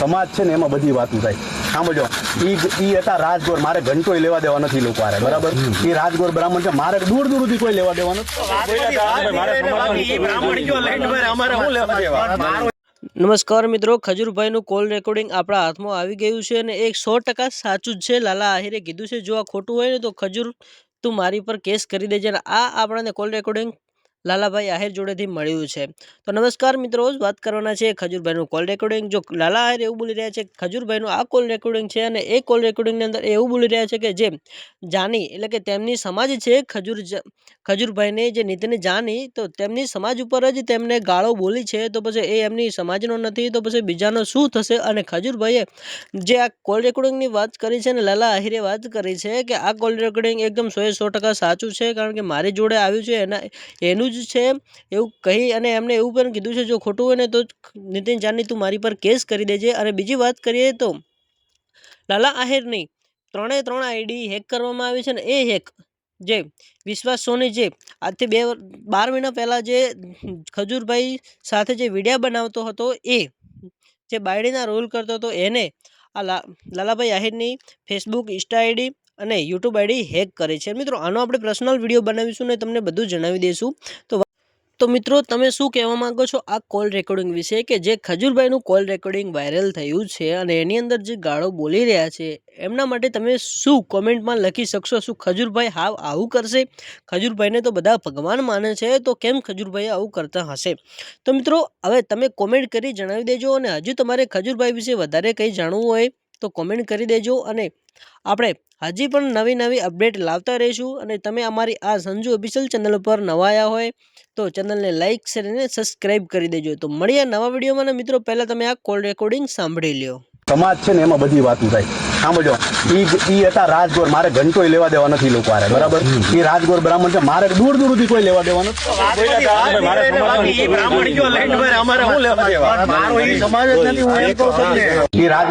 સમાજ છે ને એમાં બધી વાતો થાય. સાંભળજો, ઈ હતા રાજગોર, મારે ઘંટોય લેવા દેવા નથી લોકો આરે, બરાબર? એ રાજગોર બ્રાહ્મણ છે, મારે દૂર દૂરથી કોઈ લેવા દેવા નથી. નમસ્કાર મિત્રો, ખજૂરભાઈનું કોલ રેકોર્ડિંગ આપણા હાથમાં આવી ગયું છે અને 100% સાચું જ છે. લાલા આહિરે કીધું છે જો આ ખોટું હોય ને તો ખજૂર તું મારી પર કેસ કરી દેજે. અને આ આપણને કોલ રેકોર્ડિંગ લાલાભાઈ આહિર જોડેથી મળ્યું છે. તો નમસ્કાર મિત્રો, વાત કરવાના છે ખજૂરભાઈનું કોલ રેકોર્ડિંગ. જો લાલા આહિર એવું બોલી રહ્યા છે ખજૂરભાઈનું આ કોલ રેકોર્ડિંગ છે અને એ કોલ રેકોર્ડિંગની અંદર એવું બોલી રહ્યા છે કે જે જાની એટલે કે તેમની સમાજ છે ખજૂરભાઈને જે નીતિને જાની, તો તેમની સમાજ ઉપર જ તેમને ગાળો બોલી છે, તો પછી એ એમની સમાજનો નથી તો પછી બીજાનો શું થશે? અને ખજૂરભાઈએ જે આ કોલ રેકોર્ડિંગની વાત કરી છે ને લાલા આહિરે વાત કરી છે કે આ કોલ રેકોર્ડિંગ એકદમ 100% સાચું છે, કારણ કે મારી જોડે આવ્યું છે એનું જ છે એવું કહી અને એમને એવું પણ કીધું છે જો ખોટું હોય ને તો નીતિન જાની તું મારી પર કેસ કરી દેજે. અને બીજી વાત કરીએ તો લાલા આહિરની 3 આઈડી હેક કરવામાં આવી છે ને એ હેક જે વિશ્વાસ સોની જે આજથી 12 મહિના પહેલાં જે ખજૂરભાઈ સાથે જે વિડીયો બનાવતો હતો, એ જે બાયડીના રોલ કરતો હતો, એને આ લાલાભાઈ આહિરની ફેસબુક, ઇન્સ્ટા આઈડી અને યુટ્યુબ આઈડી હેક કરી છે. મિત્રો આનો આપણે પર્સનલ વિડીયો બનાવીશું ને તમને બધું જણાવી દઈશું. તો મિત્રો તમે શું કહેવા માંગો છો આ કોલ રેકોર્ડિંગ વિશે, કે જે ખજૂરભાઈનું કોલ રેકોર્ડિંગ વાયરલ થયું છે અને એની અંદર જે ગાળો બોલી રહ્યા છે એમના માટે તમે શું કોમેન્ટમાં લખી શકશો? શું ખજૂરભાઈ હાવ આવું કરશે? ખજૂરભાઈને તો બધા ભગવાન માને છે, તો કેમ ખજૂરભાઈ આવું કરતા હશે? તો મિત્રો હવે તમે કોમેન્ટ કરી જણાવી દેજો. અને હજુ તમારે ખજૂરભાઈ વિશે વધારે કંઈ જાણવું હોય તો કોમેન્ટ કરી દેજો. અને આપણે હજી પણ નવી અપડેટ લાવતા રહીશું. અને તમે અમારી આ સંજુ ઓફિશિયલ ચેનલ પર નવા આવ્યા હોય તો ચેનલને લાઇક, શેર અને સબસ્ક્રાઇબ કરી દેજો. તો મળીએ નવા વિડીયોમાં. ને મિત્રો પહેલાં તમે આ કોલ રેકોર્ડિંગ સાંભળી લ્યો. સમાજ છે ને એમાં બધી વાતો થાય. સાંભળજો, ઈ હતા રાજગોર, મારે ઘંટોય લેવા દેવા નથી લોકો આરે, બરાબર? એ રાજગોર બ્રાહ્મણ છે, મારે દૂર દૂરથી કોઈ લેવા દેવા નથી. એ રાજ